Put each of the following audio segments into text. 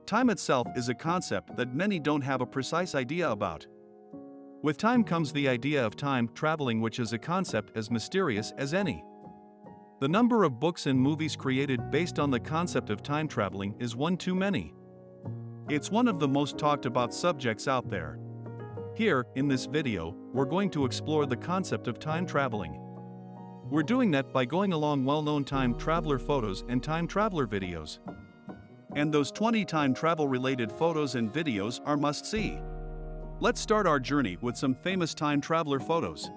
Time itself is a concept that many don't have a precise idea about. With time comes the idea of time traveling, which is a concept as mysterious as any. The number of books and movies created based on the concept of time traveling is one too many. It's one of the most talked about subjects out there. Here, in this video, we're going to explore the concept of time traveling. We're doing that by going along well-known time traveler photos and time traveler videos. And those 20 time travel related photos and videos are must-see. Let's start our journey with some famous time traveler photos.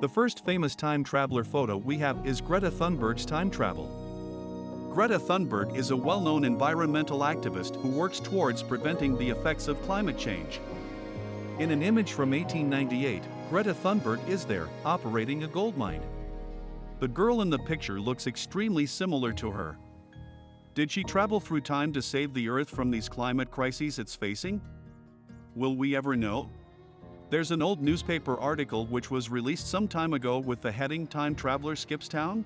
The first famous time traveler photo we have is Greta Thunberg's time travel. Greta Thunberg is a well-known environmental activist who works towards preventing the effects of climate change. In an image from 1898, Greta Thunberg is there, operating a gold mine. The girl in the picture looks extremely similar to her. Did she travel through time to save the Earth from these climate crises it's facing? Will we ever know? There's an old newspaper article which was released some time ago with the heading "Time Traveler Skips Town?"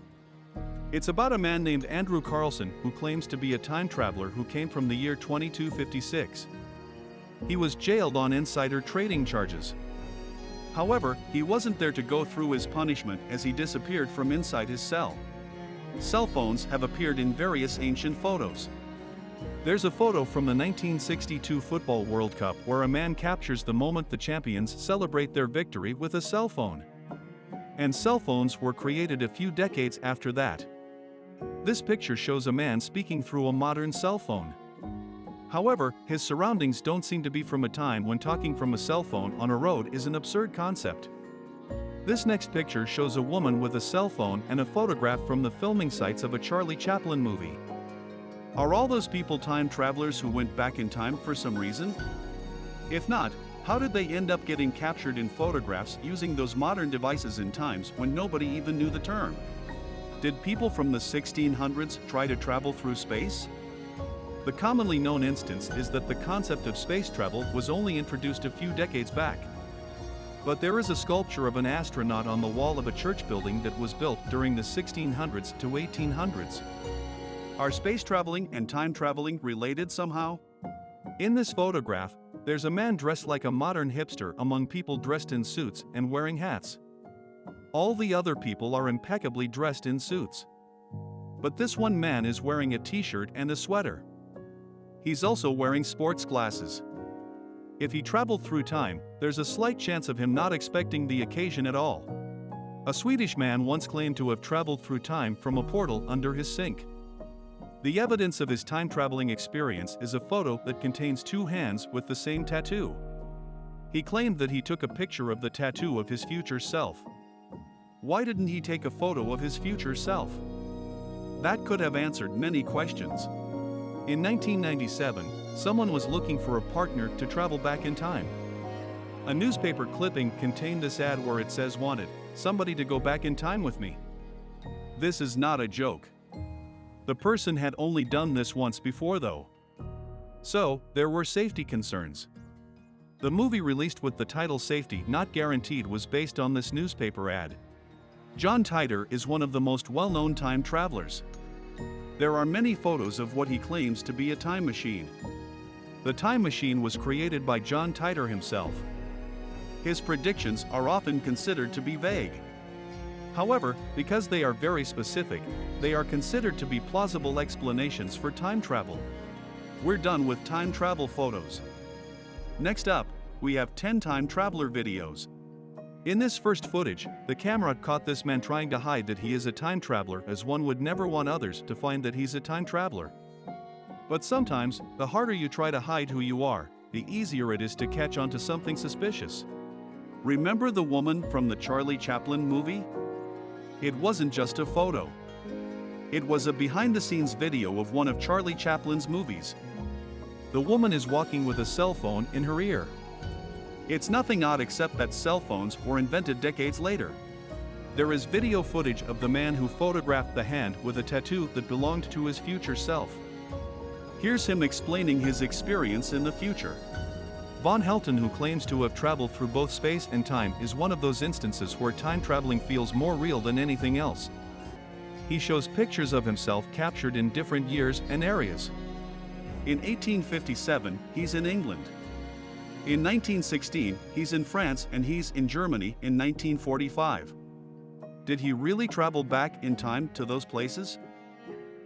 It's about a man named Andrew Carlson who claims to be a time traveler who came from the year 2256. He was jailed on insider trading charges. However, he wasn't there to go through his punishment as he disappeared from inside his cell. Cell phones have appeared in various ancient photos. There's a photo from the 1962 Football World Cup where a man captures the moment the champions celebrate their victory with a cell phone. And cell phones were created a few decades after that. This picture shows a man speaking through a modern cell phone. However, his surroundings don't seem to be from a time when talking from a cell phone on a road is an absurd concept. This next picture shows a woman with a cell phone and a photograph from the filming sites of a Charlie Chaplin movie. Are all those people time travelers who went back in time for some reason? If not, how did they end up getting captured in photographs using those modern devices in times when nobody even knew the term? Did people from the 1600s try to travel through space? The commonly known instance is that the concept of space travel was only introduced a few decades back. But there is a sculpture of an astronaut on the wall of a church building that was built during the 1600s to 1800s. Are space traveling and time traveling related somehow? In this photograph, there's a man dressed like a modern hipster among people dressed in suits and wearing hats. All the other people are impeccably dressed in suits. But this one man is wearing a t-shirt and a sweater. He's also wearing sports glasses. If he traveled through time, there's a slight chance of him not expecting the occasion at all. A Swedish man once claimed to have traveled through time from a portal under his sink. The evidence of his time-traveling experience is a photo that contains two hands with the same tattoo. He claimed that he took a picture of the tattoo of his future self. Why didn't he take a photo of his future self? That could have answered many questions. In 1997, someone was looking for a partner to travel back in time. A newspaper clipping contained this ad where it says "Wanted, somebody to go back in time with me." This is not a joke. The person had only done this once before though. So, there were safety concerns. The movie released with the title "Safety Not Guaranteed" was based on this newspaper ad. John Titor is one of the most well-known time travelers. There are many photos of what he claims to be a time machine. The time machine was created by John Titor himself. His predictions are often considered to be vague. However, because they are very specific, they are considered to be plausible explanations for time travel. We're done with time travel photos. Next up, we have 10 time traveler videos. In this first footage, the camera caught this man trying to hide that he is a time traveler, as one would never want others to find that he's a time traveler. But sometimes, the harder you try to hide who you are, the easier it is to catch on to something suspicious. Remember the woman from the Charlie Chaplin movie? It wasn't just a photo. It was a behind-the-scenes video of one of Charlie Chaplin's movies. The woman is walking with a cell phone in her ear. It's nothing odd except that cell phones were invented decades later. There is video footage of the man who photographed the hand with a tattoo that belonged to his future self. Here's him explaining his experience in the future. Von Helton, who claims to have traveled through both space and time, is one of those instances where time traveling feels more real than anything else. He shows pictures of himself captured in different years and areas. In 1857, he's in England. In 1916, he's in France and he's in Germany in 1945. Did he really travel back in time to those places?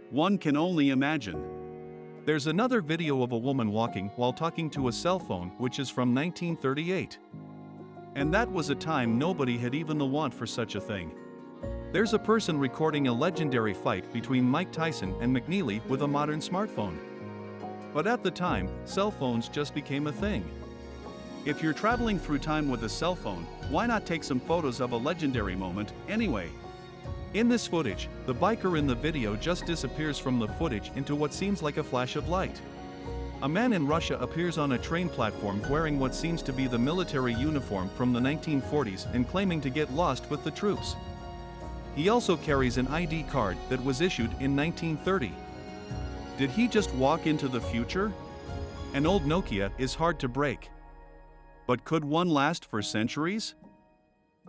One can only imagine. There's another video of a woman walking while talking to a cell phone, which is from 1938. And that was a time nobody had even the want for such a thing. There's a person recording a legendary fight between Mike Tyson and McNeely with a modern smartphone. But at the time, cell phones just became a thing. If you're traveling through time with a cell phone, why not take some photos of a legendary moment, anyway? In this footage, the biker in the video just disappears from the footage into what seems like a flash of light. A man in Russia appears on a train platform wearing what seems to be the military uniform from the 1940s and claiming to get lost with the troops. He also carries an ID card that was issued in 1930. Did he just walk into the future? An old Nokia is hard to break. But could one last for centuries?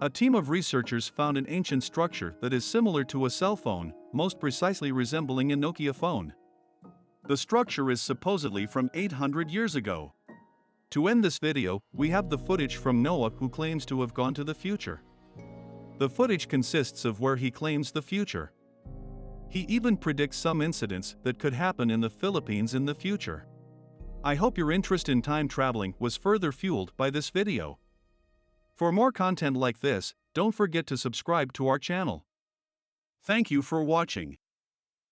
A team of researchers found an ancient structure that is similar to a cell phone, most precisely resembling a Nokia phone. The structure is supposedly from 800 years ago. To end this video, we have the footage from Noah, who claims to have gone to the future. The footage consists of where he claims the future. He even predicts some incidents that could happen in the Philippines in the future. I hope your interest in time traveling was further fueled by this video. For more content like this, don't forget to subscribe to our channel. Thank you for watching.